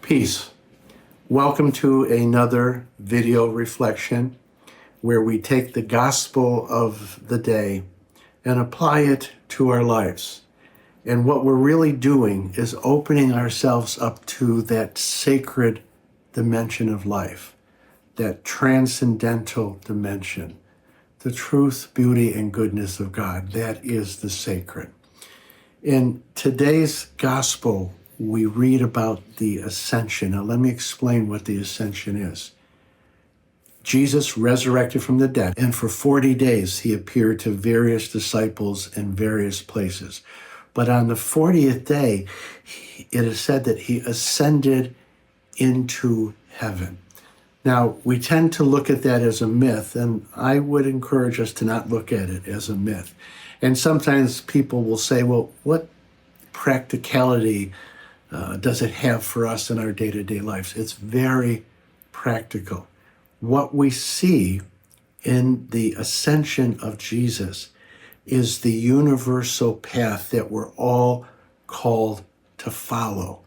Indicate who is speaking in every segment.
Speaker 1: Peace. Welcome to another video reflection where we take the gospel of the day and apply it to our lives. And what we're really doing is opening ourselves up to that sacred dimension of life, that transcendental dimension, the truth, beauty, and goodness of God. That is the sacred. In today's gospel, we read about the Ascension. Now, let me explain what the Ascension is. Jesus resurrected from the dead, and for 40 days he appeared to various disciples in various places. But on the 40th day, it is said that he ascended into heaven. Now, we tend to look at that as a myth, and I would encourage us to not look at it as a myth. And sometimes people will say, well, what practicality does it have for us in our day-to-day lives? It's very practical. What we see in the ascension of Jesus is the universal path that we're all called to follow,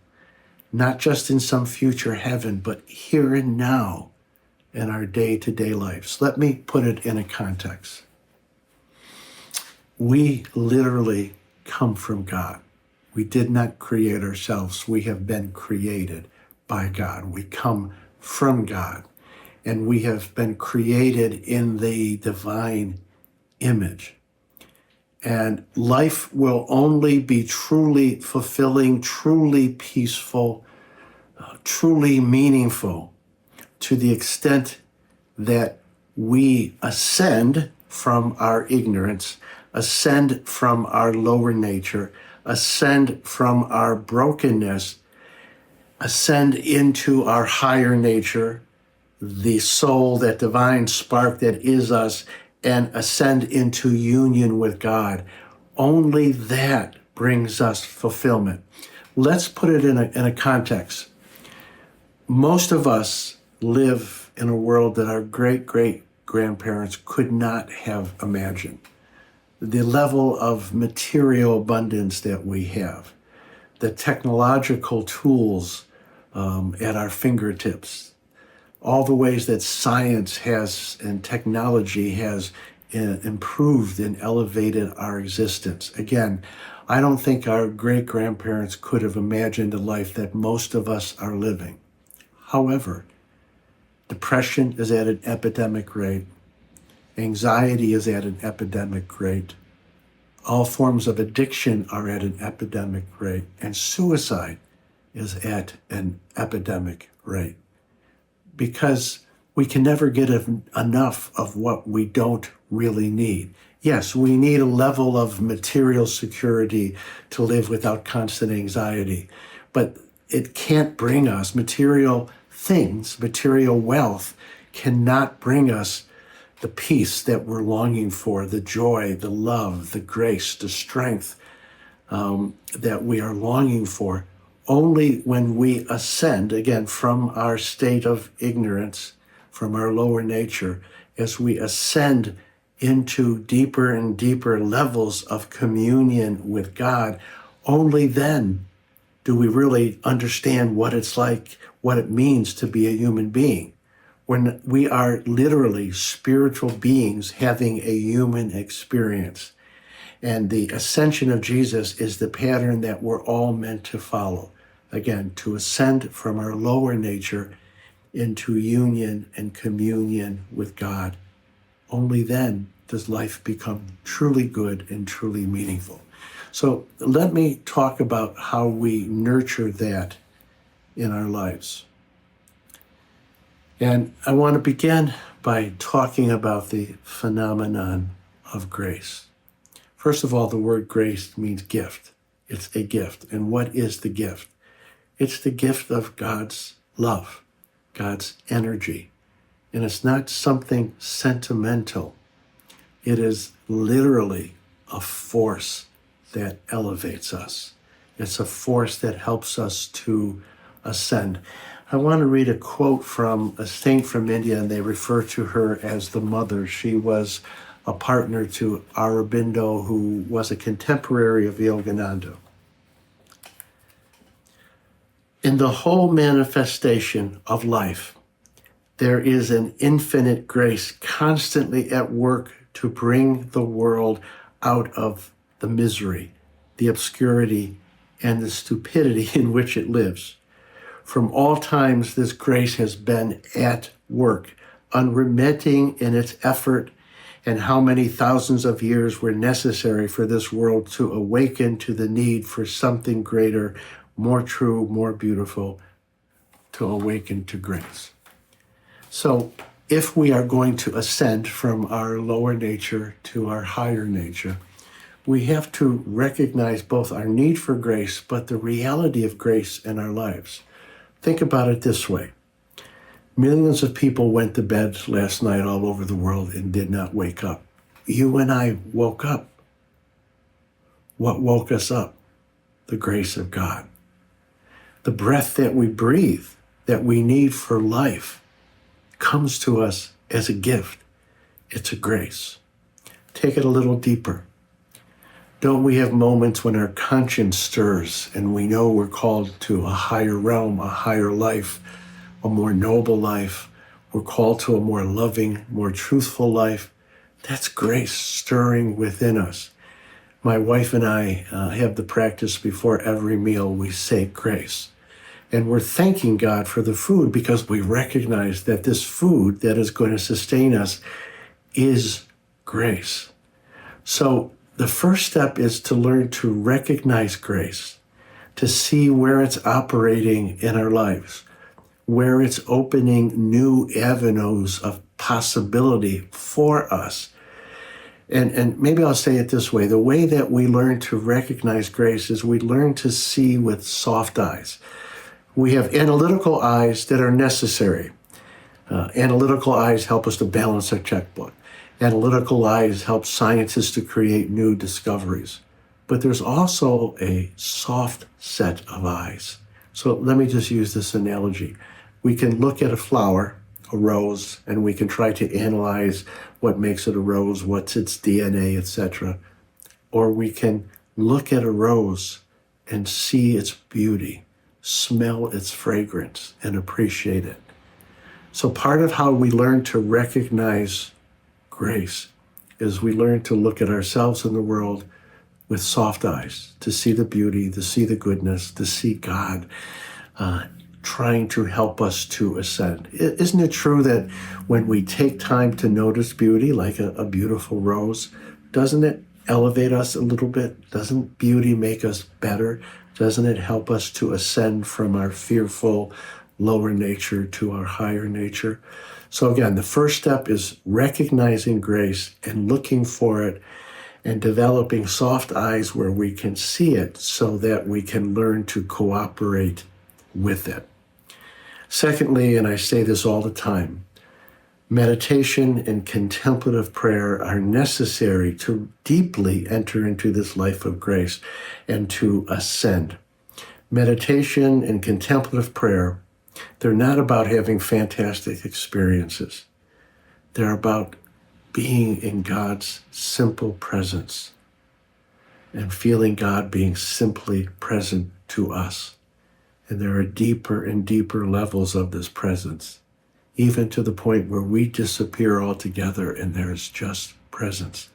Speaker 1: not just in some future heaven, but here and now in our day-to-day lives. Let me put it in a context. We literally come from God. We did not create ourselves. We have been created by God. We come from God, and we have been created in the divine image. And life will only be truly fulfilling, truly peaceful, truly meaningful to the extent that we ascend from our ignorance, ascend from our lower nature, ascend from our brokenness, ascend into our higher nature, the soul, that divine spark that is us, and ascend into union with God. Only that brings us fulfillment. Let's put it in a context. Most of us live in a world that our great-great-grandparents could not have imagined. The level of material abundance that we have, the technological tools at our fingertips, all the ways that science has and technology has improved and elevated our existence. Again, I don't think our great-grandparents could have imagined a life that most of us are living. However, depression is at an epidemic rate. Anxiety is at an epidemic rate. All forms of addiction are at an epidemic rate. And suicide is at an epidemic rate. Because we can never get enough of what we don't really need. Yes, we need a level of material security to live without constant anxiety. But it can't bring us material things, material wealth cannot bring us the peace that we're longing for, the joy, the love, the grace, the strength that we are longing for. Only when we ascend, again, from our state of ignorance, from our lower nature, as we ascend into deeper and deeper levels of communion with God, only then do we really understand what it's like, what it means to be a human being. When we are literally spiritual beings having a human experience. And the ascension of Jesus is the pattern that we're all meant to follow. Again, to ascend from our lower nature into union and communion with God. Only then does life become truly good and truly meaningful. So let me talk about how we nurture that in our lives. And I want to begin by talking about the phenomenon of grace. First of all, the word grace means gift. It's a gift. And what is the gift? It's the gift of God's love, God's energy. And it's not something sentimental. It is literally a force that elevates us. It's a force that helps us to ascend. I want to read a quote from a saint from India, and they refer to her as the mother. She was a partner to Aurobindo, who was a contemporary of Yogananda. In the whole manifestation of life, there is an infinite grace constantly at work to bring the world out of the misery, the obscurity, and the stupidity in which it lives. From all times, this grace has been at work, unremitting in its effort, and how many thousands of years were necessary for this world to awaken to the need for something greater, more true, more beautiful, to awaken to grace. So if we are going to ascend from our lower nature to our higher nature, we have to recognize both our need for grace, but the reality of grace in our lives. Think about it this way. Millions of people went to bed last night all over the world and did not wake up. You and I woke up. What woke us up? The grace of God. The breath that we breathe, that we need for life, comes to us as a gift. It's a grace. Take it a little deeper. Don't we have moments when our conscience stirs and we know we're called to a higher realm, a higher life, a more noble life? We're called to a more loving, more truthful life. That's grace stirring within us. My wife and I have the practice before every meal we say grace. And we're thanking God for the food because we recognize that this food that is going to sustain us is grace. So the first step is to learn to recognize grace, to see where it's operating in our lives, where it's opening new avenues of possibility for us. And maybe I'll say it this way. The way that we learn to recognize grace is we learn to see with soft eyes. We have analytical eyes that are necessary. Analytical eyes help us to balance our checkbook. Analytical eyes help scientists to create new discoveries. But there's also a soft set of eyes. So let me just use this analogy. We can look at a flower, a rose, and we can try to analyze what makes it a rose, what's its DNA, etc. Or we can look at a rose and see its beauty, smell its fragrance, and appreciate it. So part of how we learn to recognize grace is we learn to look at ourselves in the world with soft eyes, to see the beauty, to see the goodness, to see God trying to help us to ascend. Isn't it true that when we take time to notice beauty, like a beautiful rose, doesn't it elevate us a little bit? Doesn't beauty make us better? Doesn't it help us to ascend from our fearful lower nature to our higher nature? So again, the first step is recognizing grace and looking for it and developing soft eyes where we can see it so that we can learn to cooperate with it. Secondly, and I say this all the time, meditation and contemplative prayer are necessary to deeply enter into this life of grace and to ascend. Meditation and contemplative prayer, they're not about having fantastic experiences. They're about being in God's simple presence and feeling God being simply present to us. And there are deeper and deeper levels of this presence, even to the point where we disappear altogether and there's just presence.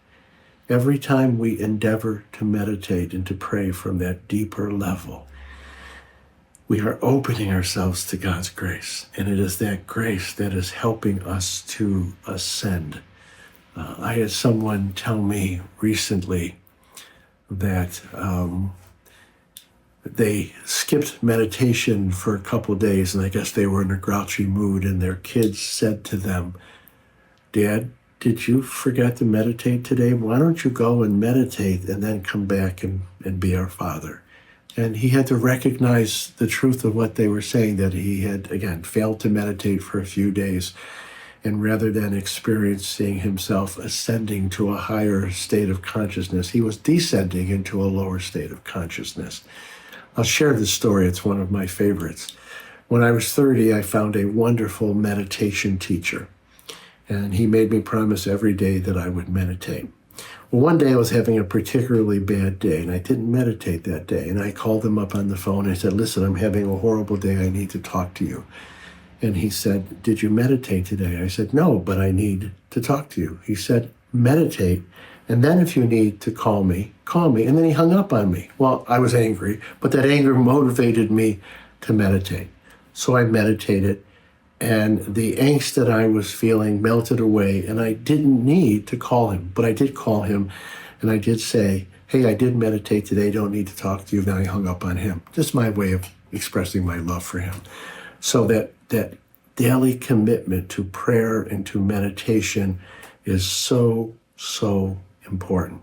Speaker 1: Every time we endeavor to meditate and to pray from that deeper level, we are opening ourselves to God's grace. And it is that grace that is helping us to ascend. I had someone tell me recently that they skipped meditation for a couple of days, and I guess they were in a grouchy mood, and their kids said to them, "Dad, did you forget to meditate today? Why don't you go and meditate and then come back and be our father?" And he had to recognize the truth of what they were saying, that he had, again, failed to meditate for a few days. And rather than experiencing himself ascending to a higher state of consciousness, he was descending into a lower state of consciousness. I'll share this story. It's one of my favorites. When I was 30, I found a wonderful meditation teacher, and he made me promise every day that I would meditate. Well, one day I was having a particularly bad day, and I didn't meditate that day. And I called him up on the phone. I said, listen, I'm having a horrible day. I need to talk to you. And he said, did you meditate today? I said, no, but I need to talk to you. He said, meditate. And then if you need to call me, call me. And then he hung up on me. Well, I was angry, but that anger motivated me to meditate. So I meditated, and the angst that I was feeling melted away, and I didn't need to call him, but I did call him, and I did say, hey, I did meditate today, don't need to talk to you. Then I hung up on him. Just my way of expressing my love for him. So that daily commitment to prayer and to meditation is so, so important.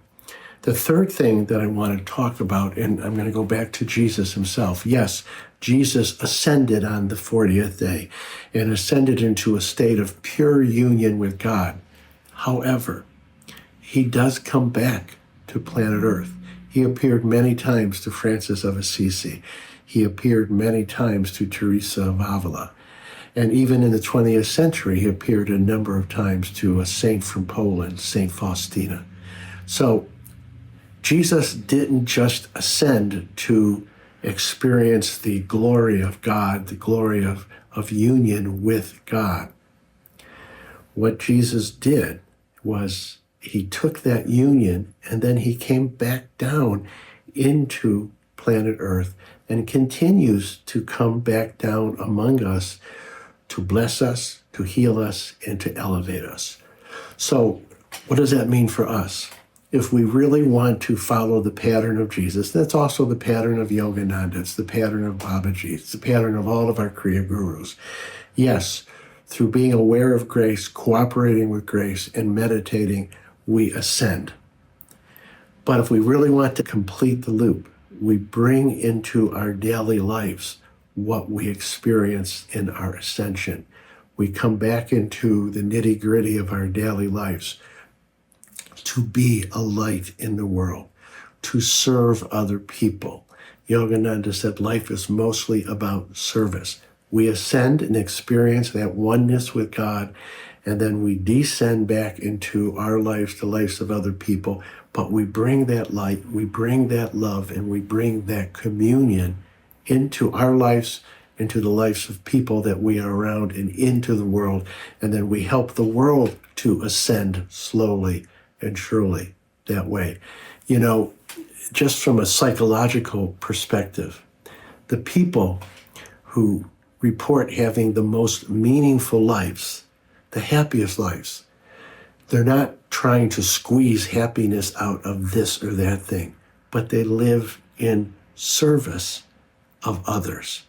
Speaker 1: The third thing that I want to talk about, and I'm going to go back to Jesus himself. Yes, Jesus ascended on the 40th day and ascended into a state of pure union with God. However, he does come back to planet Earth. He appeared many times to Francis of Assisi. He appeared many times to Teresa of Avila. And even in the 20th century, he appeared a number of times to a saint from Poland, Saint Faustina. So Jesus didn't just ascend to experience the glory of God, the glory of union with God. What Jesus did was he took that union and then he came back down into planet Earth and continues to come back down among us to bless us, to heal us, and to elevate us. So what does that mean for us? If we really want to follow the pattern of Jesus, that's also the pattern of Yogananda, it's the pattern of Babaji, it's the pattern of all of our Kriya Gurus. Yes, through being aware of grace, cooperating with grace, and meditating, we ascend. But if we really want to complete the loop, we bring into our daily lives what we experience in our ascension. We come back into the nitty-gritty of our daily lives to be a light in the world, to serve other people. Yogananda said life is mostly about service. We ascend and experience that oneness with God, and then we descend back into our lives, the lives of other people, but we bring that light, we bring that love, and we bring that communion into our lives, into the lives of people that we are around, and into the world, and then we help the world to ascend slowly and surely that way. You know, just from a psychological perspective, the people who report having the most meaningful lives, the happiest lives, they're not trying to squeeze happiness out of this or that thing, but they live in service of others.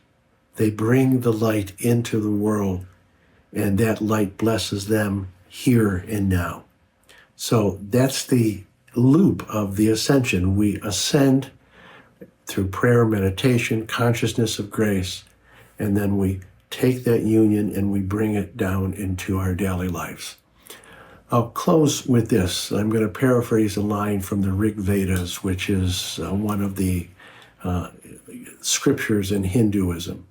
Speaker 1: They bring the light into the world, and that light blesses them here and now. So that's the loop of the ascension. We ascend through prayer, meditation, consciousness of grace, and then we take that union and we bring it down into our daily lives. I'll close with this. I'm going to paraphrase a line from the Rig Vedas, which is one of the scriptures in Hinduism.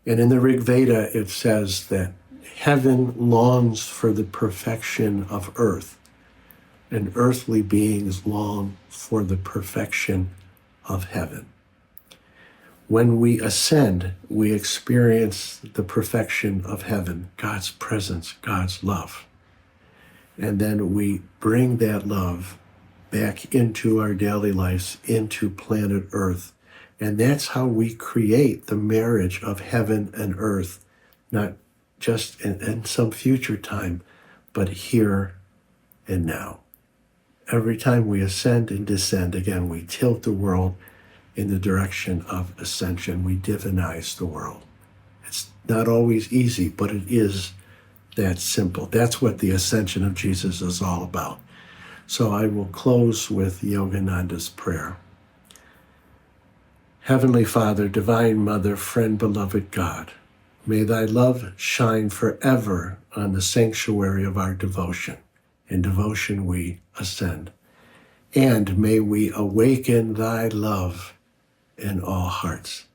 Speaker 1: And in the Rig Veda, it says that heaven longs for the perfection of earth, and earthly beings long for the perfection of heaven. When we ascend, we experience the perfection of heaven, God's presence, God's love. And then we bring that love back into our daily lives, into planet Earth. And that's how we create the marriage of heaven and earth, not just in some future time, but here and now. Every time we ascend and descend, again, we tilt the world in the direction of ascension. We divinize the world. It's not always easy, but it is that simple. That's what the ascension of Jesus is all about. So I will close with Yogananda's prayer. Heavenly Father, Divine Mother, friend, beloved God, may thy love shine forever on the sanctuary of our devotion. In devotion we ascend. And may we awaken thy love in all hearts.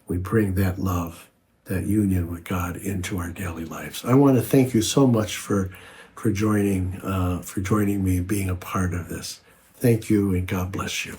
Speaker 1: We bring that love, that union with God into our daily lives. I want to thank you so much for for joining me, being a part of this. Thank you, and God bless you.